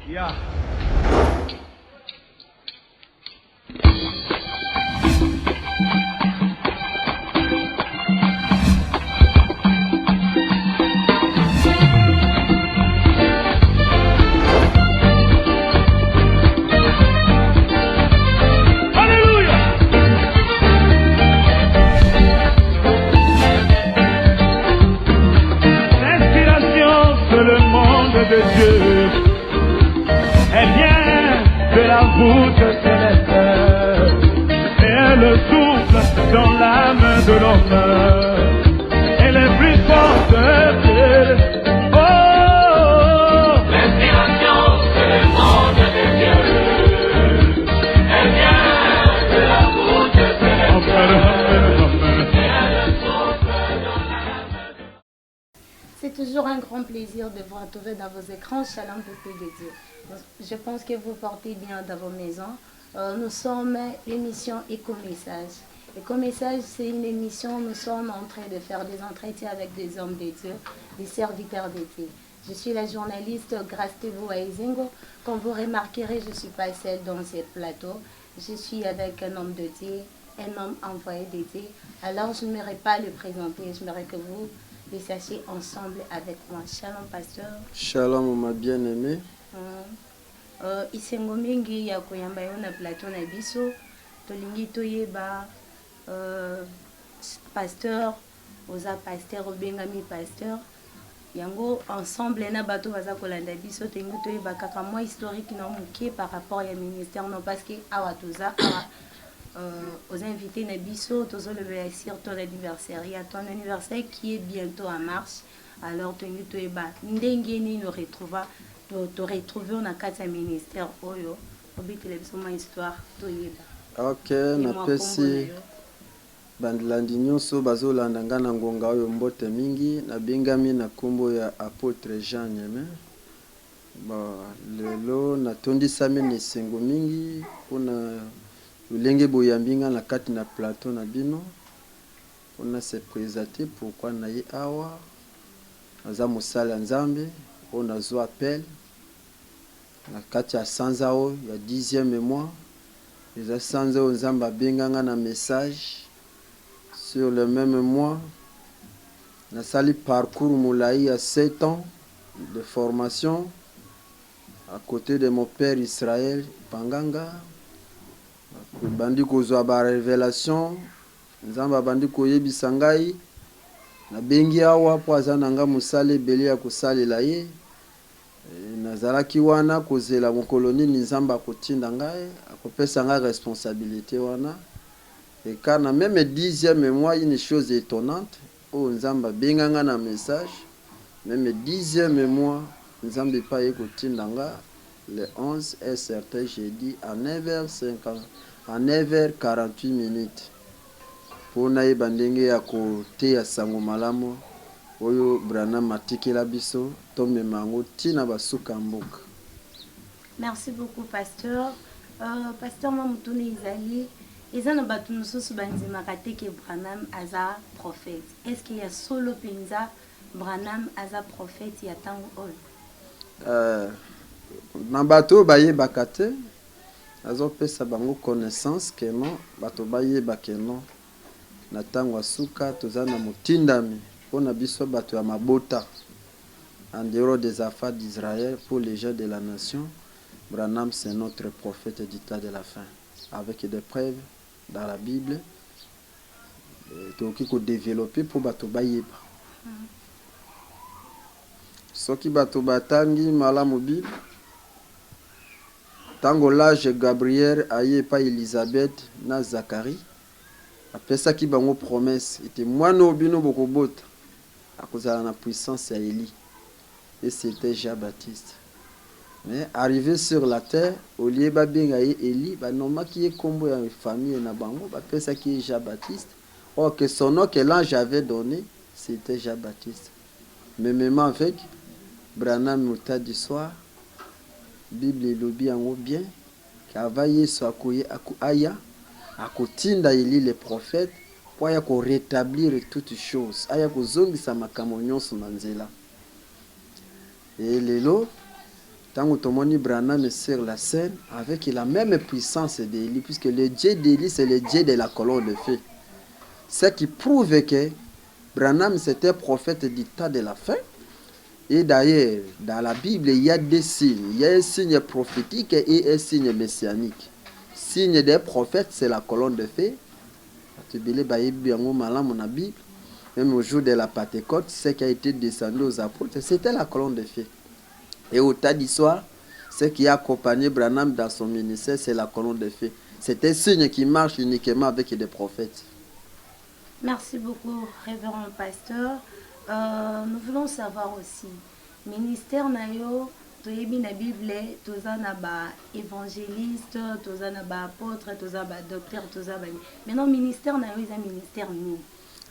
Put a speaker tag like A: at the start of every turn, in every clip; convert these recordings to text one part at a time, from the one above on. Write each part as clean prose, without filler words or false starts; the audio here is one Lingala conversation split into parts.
A: Yeah. De Dieu, elle vient de la voûte céleste, elle souffle dans l'âme de l'homme, elle est plus forte que
B: l'inspiration, c'est le monde de Dieu, elle vient de la voûte céleste.
C: C'est toujours un grand plaisir de vous retrouver dans vos écrans. Shalom, peuple de Dieu. Je pense que vous portez bien dans vos maisons. Nous sommes l'émission Éco-Message. Éco-Message, c'est une émission où nous sommes en train de faire des entretiens avec des hommes de Dieu, des serviteurs de Dieu. Je suis la journaliste Grace Tevo Aizengo. Comme vous remarquerez, je ne suis pas seule dans ce plateau. Je suis avec un homme de Dieu, un homme envoyé de Dieu. Alors, je n'aimerais pas le présenter. J'aimerais que vous les sachez ensemble avec moi. Shalom, pasteur.
D: Shalom, ma bien-aimée.
C: Isengo mingi ya koyamba yo na plateau na biso. Tolingi toyeba pasteur, oza pasteur obengami pasteur. Yango ensemble na bato baza kolanda biso tolingi toyeba kaka moi historique na muke par rapport ya ministère non parce que awa toza aux invités na biso tozolobela sur ton anniversaire. Il y a ton anniversaire qui est bientôt en mars. Alors tolingi toyeba ndenge nini retrouver on a quatre ministères oyo obitele biso ma histoire toyeba.
D: Ok, napesi bandilandi nyonso bazolanda nga na ngonga oyo mbote mingi nabengami na kombo ya apôtre Jean Nyeme. Lelo natondisami na esengo mingi mpona lolenge boyambinga na kati na plateau na bino mpona se présenter pourquoi na ye awa naza mosala ya Nzambe oyo nazwa appel na kati ya sanza oyo ya 10e mois eza sanza oyo Nzambe abenganga na message sur le même mois. Nasali parcours moulaï ya 7 ans de formation à côté de mon père Israël Panganga. Bandi kozwa ba révélation Nzambe bandi koyebisa ngai na bengi awa po aza nanga mosala ebele ya kosalela ye. Nazalaki wana kozela mokolo nini Nzambe akotinda ngai akopesa ngai responsabilité wana. Et car na même 10e mois une chose étonnante o Nzambe benganga na message même 10e mois Nzambe pa ye kotinda ngai le 11 et certain jeudi à 9h50 à 9h48 minutes pour naïba ndenge ya koteya sango malamu oyo Branham atikela biso tomema yango ntina basuka mboka.
C: Merci beaucoup pasteur. Pasteur Mamutune Izali, eza na bato mosusu bandimaka te ke Branham aza prophète. Est-ce qu'il y a solo penza Branham aza prophète ya tango oyo?
D: Na bato bayebaka te azopesa bango connaissance que non bato bayeba que non na tango asuka toza na motindami mpona biso bato ya mabota en dehors des affaires d'Israël pour les gens de la nation. Branham c'est notre prophète du temps de la fin avec des preuves dans la Bible toki ko développer pour bato bayeba soki bato batangi malamu Bible tango l'âge Gabriel aye pa Elisabeth na Zacharie apesaki bango promesse ete mwana obino bokobota akozala na puissance ya Eli et c'était Jean-Baptiste. Mais arrivé sur la terre au lieu babenga ye Eli banomaki ye kombo ya famille na bango bapesaki ye Jean-Baptiste. Or que son nom que l'ange avait donné c'était Jean-Baptiste. Mais même avec Branham Mouta du soir Bible elobi yango bien kava Yesu akoye aya akotinda Eli le prophète pour ya ko rétablir toutes choses aya ko zongisa makambo nyonso na nzela. Et lelo Tango Tomoni Branham est sur la scène avec la même puissance d'Élie, puisque le Dieu d'Élie, c'est le Dieu de la colonne de feu. Ce qui prouve que Branham, c'était prophète du temps de la fin. Et d'ailleurs, dans la Bible, il y a deux signes. Il y a un signe prophétique et un signe messianique. Signe des prophètes, c'est la colonne de feu. Même au jour de la Pentecôte, ce qui a été descendu aux apôtres, c'était la colonne de feu. Et au tas d'histoire, ce qui a accompagné Branham dans son ministère, c'est la colonne de feu. C'est un signe qui marche uniquement avec des prophètes.
C: Merci beaucoup, révérend pasteur. Nous voulons savoir aussi, ministère nayo, toyebi na Bible, toza na ba évangéliste, toza na ba apôtre, toza ba docteur, toza ba. Maintenant ministère nayo est un ministère ni.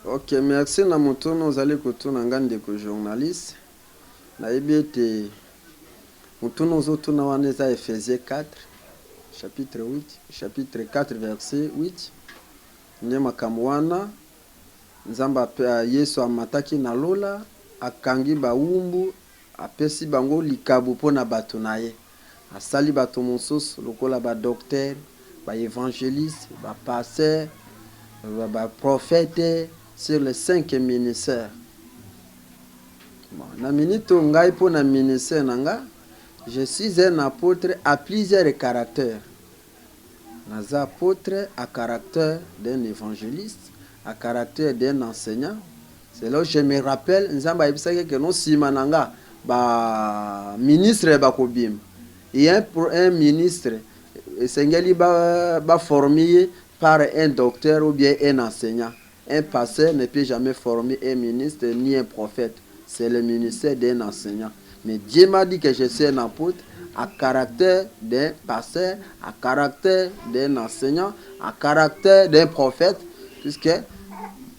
D: Ok, merci na motono ozali kotuna ngande ko journaliste. Na yebete motono zotuna wana za Ephésiens 4 chapitre 4 verset 8. Nyema kamwana Nzamba Yesu amataki na lola akangi baumbu apesi bango likabu pona bato na ye asali bato mosusu lokola ba docteur ba évangéliste ba pasteur ba prophète sur les 5 ministères. Bon, na minito ngai pona ministère nanga je suis un apôtre à plusieurs caractères. Naza apôtre à caractère d'un évangéliste, à caractère d'un enseignant. C'est là où je me rappelle, Nzamba Ibisake que non simananga ba ministre ba kobim. Et un ministre Sengeli ba formé par un docteur ou bien un enseignant. Un pasteur ne peut jamais former un ministre ni un prophète. C'est le ministère d'un enseignant. Mais Dieu m'a dit que je suis un apôtre à caractère d'un pasteur, à caractère d'un enseignant, à caractère d'un prophète, puisque la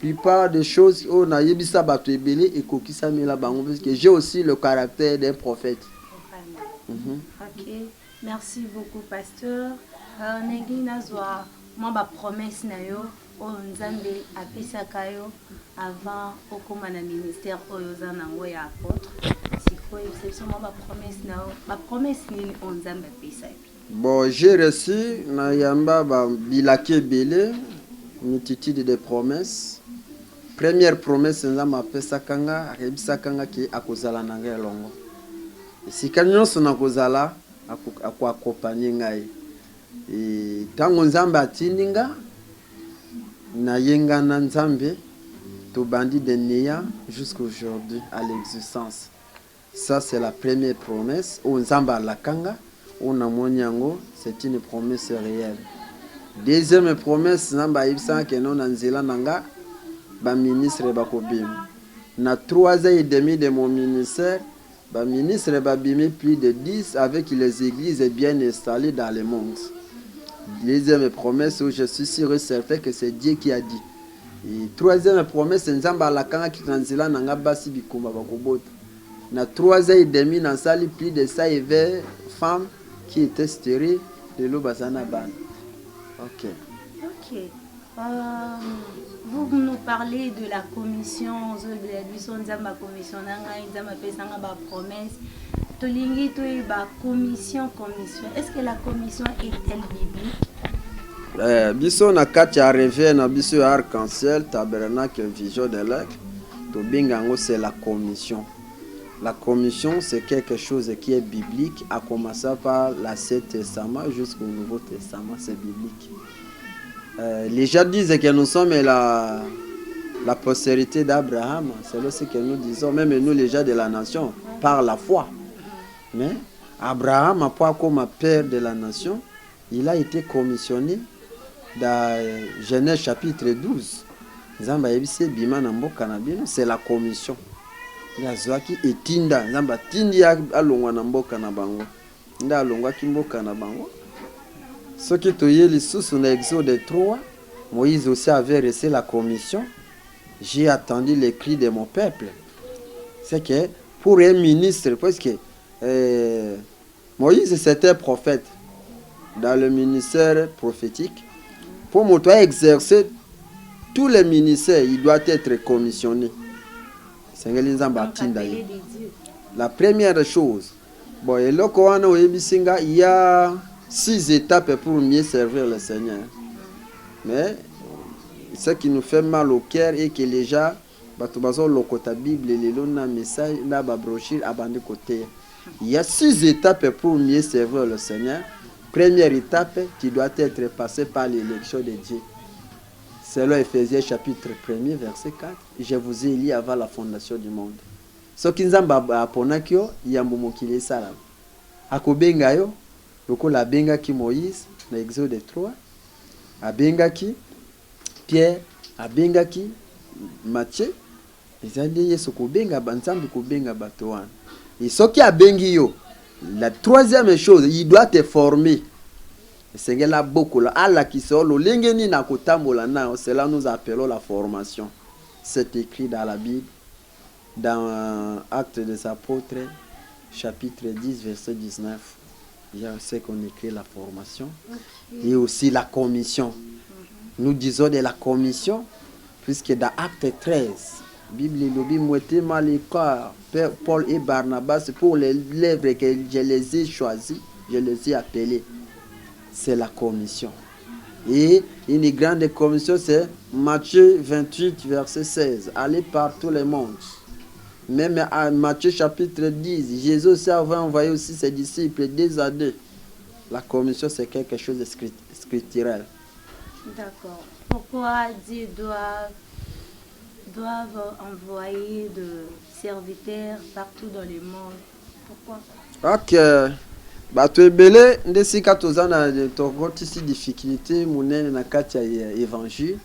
D: plupart des choses, on a yebisa bato ebele et kokisa mela bango, parce que j'ai aussi le caractère d'un prophète.
C: Ok, merci beaucoup pasteur. Nengi nazwa moi ba promesse na yo o nzambe apesaka yo avant okoma na ministère oyo za nango ya apôtre.
D: Bon, j'ai reçu na yamba ba bilaki belé multitude de promesses. Première promesse nzamba pesa kanga rebisakanga ki akozala nanga longo. Sika nyonso na kozala accompagner ngai. Et tango nzamba atindinga na yenga na nzambe to bandi de néant jusqu'aujourd'hui à l'existence. Ça, c'est la première promesse. On zamba la kanga, on a monyango, c'est une promesse réelle. Deuxième promesse, namba ibsa que non anzela nanga, ba ministre ba kobim. Na 3 ans et demi de mon ministère, ba ministre ba bimé plus de 10 avec les églises bien installées dans le monde. Deuxième promesse où je suis sûr et certain que c'est Dieu qui a dit. Et troisième promesse, nzamba la kanga qui anzela nanga basi bikumba ba kobota. Na 3 ans et demi, dans sali plus de 120 femmes qui étaient stériles de l'eau bazana ban. Ok.
C: Ok. Vous nous parlez de la commission, de la commission, promesse. Tolingi toyeba commission. Est-ce que la commission est-elle biblique?
D: Biso na kati ya rêve na biso arc-en-ciel tabernacle vision de l'Arc. To bingango c'est la commission. La commission, c'est quelque chose qui est biblique, à commencer par l'Ancien Testament jusqu'au Nouveau Testament, c'est biblique. Les gens disent que nous sommes la postérité d'Abraham, c'est ce que nous disons, même nous les gens de la nation, par la foi. Mais Abraham, pas comme père de la nation, il a été commissionné dans Genèse chapitre 12. C'est la commission. Yazwaki etinda nzamba tindi alongwa na mboka na bango nda alongwa ki mboka na bango soki toyeli susu na Exode 3 Moïse aussi avait reçu la commission. J'ai attendu les cris de mon peuple. C'est que pour un ministre, parce que Moïse c'était prophète dans le ministère prophétique, pour moi exercer tous les ministères, il doit être commissionné. La première chose, Bon, et là, quand on a il y a 6 étapes pour mieux servir le Seigneur. Mais ce qui nous fait mal au cœur est que les gens, la Bible, les messages, la brochure, abandonné côté. Il y a 6 étapes pour mieux servir le Seigneur. Première étape, tu dois être passé par l'élection de Dieu. Selon Ephésiens chapitre 1er, verset 4, je vous ai élu avant la fondation du monde. Ce qui nous a appris, il y a un moment qui est ça. Akobenga yo, lokola abengaki Moïse, na Exode 3, abengaki Pierre, abengaki Matthieu, ezali yeso kobenga banzambi kobenga bato wana. Et ce qui a bengi yo, la troisième chose, il doit te former. Seigneur la beaucoup là, ala qui solo lengeni na kotambola na, cela nous appelons la formation. C'est écrit dans la Bible, dans Actes des Apôtres, chapitre 10, verset 19. Il y a ce qu'on écrit la formation et aussi la commission. Nous disons de la commission, puisque dans Acte 13, Bible lobi mouette malécor, Paul et Barnabas, pour les lèvres que je les ai choisis, je les ai appelés. C'est la commission. Et une grande commission, c'est Matthieu 28, verset 16. Allez par tout le monde. Même à Matthieu chapitre 10, Jésus avait envoyé aussi ses disciples 2 à 2. La commission, c'est quelque chose de scripturel.
C: D'accord. Pourquoi Dieu doivent envoyer de serviteurs partout dans le monde? Pourquoi?
D: Ok. Bato ebele ndesika tozana tokotisi difficulté munene na kati ya évangile.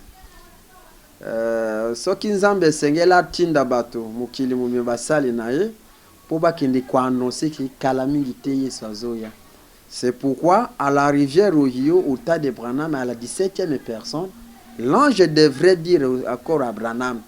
D: Soki nzambe esengela tinda bato mokili mumi basali na ye po bakende kwa annoncer ki kala mingi te Yesu azoya. C'est pourquoi à la rivière Ohio au tas de Branham à la 17e personne, l'ange devrait dire encore à Branham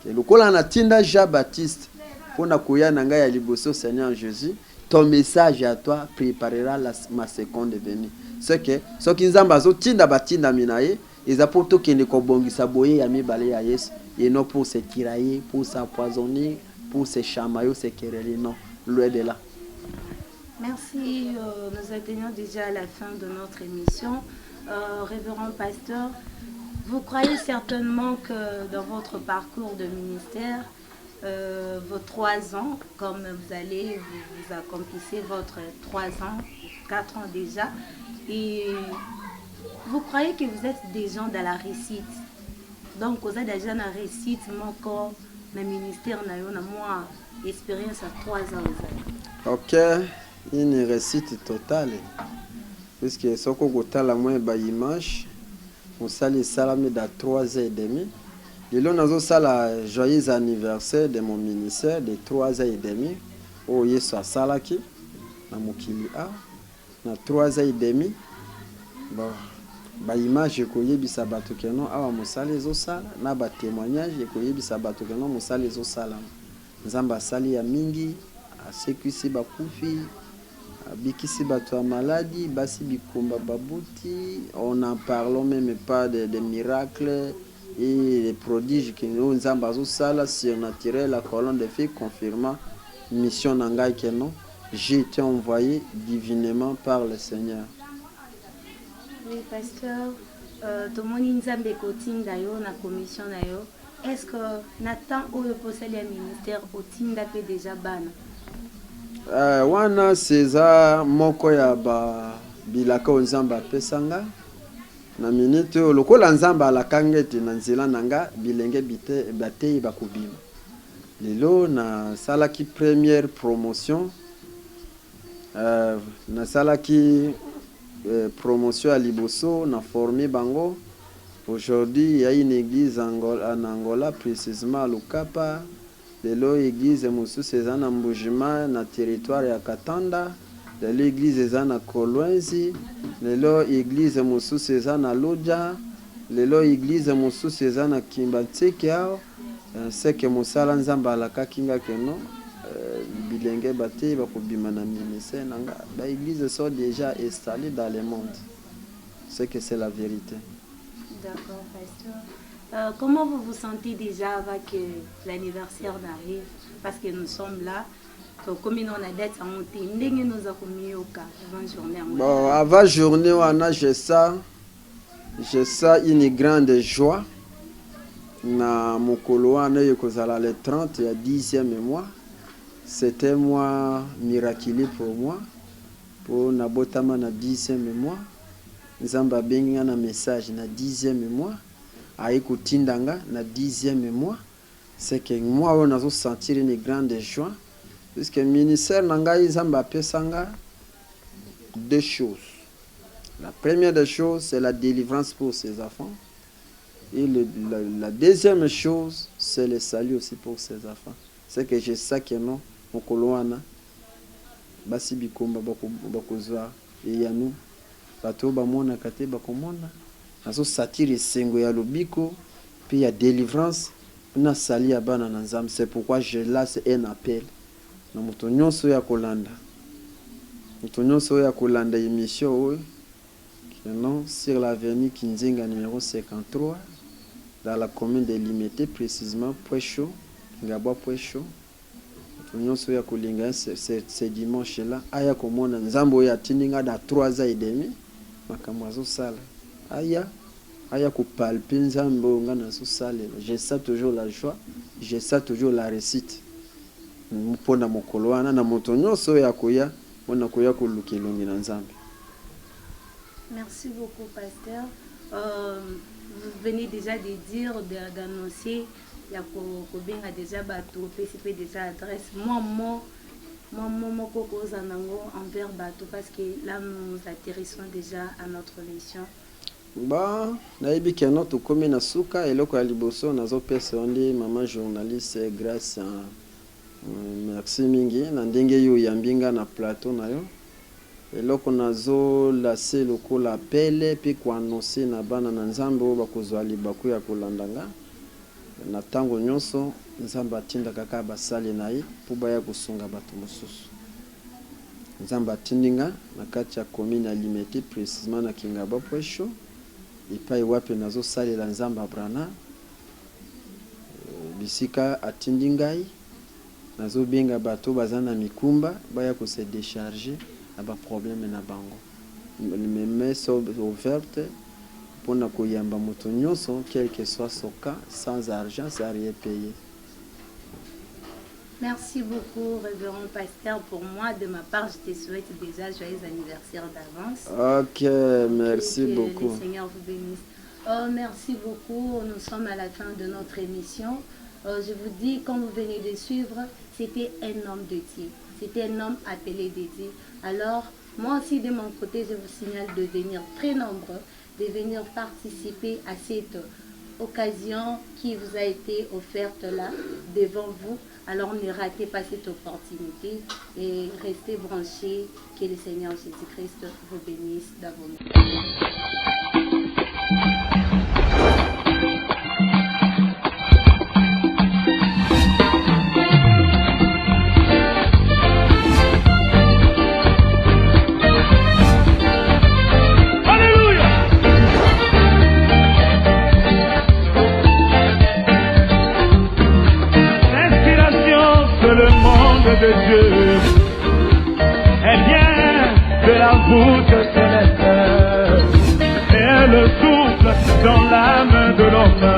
D: que lokola na tinda Jean-Baptiste pona koya na ngai ya liboso Seigneur Jésus, ton message à toi préparera ma seconde venue. C'est que ce qui nous a tinda batinda minaye, ils apportent qui ne kobongisa boye ya mibale ya Yesu, et non pour se tirailler, pour s'empoisonner, pour se chamailler, se quereller, non, loin de là.
C: Merci, nous atteignons déjà à la fin de notre émission. Révérend pasteur, vous croyez certainement que dans votre parcours de ministère, vos 3 ans, comme vous accomplissez votre 3 ans, 4 ans déjà, et vous croyez que vous êtes des gens dans la réussite. Donc, vous êtes déjà dans la réussite, mon corps, le ministère, on a moins expérience à 3 ans.
D: Ok, une réussite totale. Puisque ce qu'on a la moins bas image, on s'allait salamé dans 3 ans et demi. Et là, nous avons le joyeux anniversaire de mon ministère de 3 ans et demi. Oh, Yesu a salaki, na mokili a, na 3 ans et demi. Bon, ba image ekoye bisa bato keno awa mosala ezosala, na ba témoignage ekoye bisa bato keno mosala ezosala. Nzamba asali ya mingi, asekisi bakufi, abikisi bato ya maladi, basi bikumba babuti, on n'en parlons même pas de miracles. Et les prodiges que nous avons surnaturel, la colonne de feu confirmant mission nangai que non, j'ai été envoyé divinement par le Seigneur.
C: Oui, pasteur, tout le monde nzambe kotinda yo na commission na yo. Est-ce que Nathan ou le possède le ministère otinda pe déjà bana?
D: Wana César moko ya ba bilaka nzamba pesanga. Na minute lokola nzamba la kangete na nzela nanga bilenge bite batei bakubima. Lelo na salaki première promotion, na salaki promotion à Liboso, na formé bango. Aujourd'hui il y a une église en Angola, précisément à Lukapa. Lelo église musu sezana mbujima na territoire ya Katanda. L'église est à Kolwenzi, l'église Moussus est à Lodja, l'église Moussus est à Kimbatsekia, c'est que Moussala Nzamba la Kakinga Keno, Bilenge Bate, Bakubimana Ministère, l'église sont déjà installées dans le monde. C'est que c'est la vérité.
C: D'accord, pasteur. Comment vous vous sentez déjà avant que l'anniversaire n'arrive? Parce que nous sommes là. comme on a date en monté, ndenge nous avons mis au cas avant journée.
D: Bon, avant journée, on a j'ai ça une grande joie. Na mokolo wana yokozala le 30 ya 10e mois. C'était un mois miraculeux pour moi. Pour nabotama na 10e mois. Nzamba benga na message na 10e mois. Aïkoutindanga na 10e mois. C'est que moi on a sentir une grande joie. Parce que le ministère Nanga Nzamba pesanga deux choses. La première des choses, c'est la délivrance pour ses enfants. Et la deuxième chose, c'est le salut aussi pour ses enfants. C'est que je sais que non, mon coloana, basi bikomba bakozwa et yanu, bato bamona kate bakomona, nazo satire sengo ya lobiko, puis il y a délivrance, na sali ya bana na nzambe. C'est pourquoi je lance un appel. Na moto nyonso ya kolanda. Moto nyonso ya kolanda émission oyo. Non, sur l'avenue Kinzinga numéro 53, dans la commune de Limité, précisément Poicho, Ngabwa Poicho. Nous sommes à ce dimanche-là. Aya komona nzambo ya tininga da 3h30. Makamwazo sala. Aya ko palper nzambo ngana so sala. J'ai ça toujours la joie, j'ai ça toujours la réussite. Mpona mokolo wana na moto nyonso ya koya, mona koya ko lukelongi na nzambe.
C: Merci beaucoup, pasteur. Vous venez déjà de dire, d'annoncer, il y a déjà bateau, PCP déjà adresse. Moi, envers bateau, parce que là, nous atterrissons déjà à notre mission.
D: Bah, naïbi que notre commune à Souka et le Liboso, nazo personne, maman journaliste, grâce à merci mingi, nandenge yo yambinga na plateau na yo. Et là qu'on a zo laissé le coup la pelle puis qu'on annonce na bana na nzambe o bakozwa libaku ya kolandanga na tango nyonso nzambe atinda kaka basali naye pour baya kosunga bato mosusu. Nzambe atindinga na kati ya commune Limité précisément na Kingaba Poicho et pa iwape nazo salela nzambe abrana bisika atindingai nazo benga bato bazana mikumba baya ko se décharger aba problème na bango. Les mains sont ouvertes pour na koyamba moto nyonso quel que soit son cas, sans argent, sans rien payer.
C: Merci beaucoup, révérend pasteur. Pour moi, de ma part, je te souhaite déjà joyeux anniversaire d'avance.
D: Ok, merci beaucoup.
C: Le Seigneur vous bénisse. Merci beaucoup. Nous sommes à la fin de notre émission. Je vous dis, comme vous venez de suivre, c'était un homme de Dieu. C'était un homme appelé de Dieu. Alors, moi aussi, de mon côté, je vous signale de venir très nombreux, de venir participer à cette occasion qui vous a été offerte là, devant vous. Alors, ne ratez pas cette opportunité et restez branchés. Que le Seigneur Jésus-Christ vous bénisse davantage.
A: De Dieu, elle vient de la voûte céleste, et elle souffle dans l'âme de l'homme.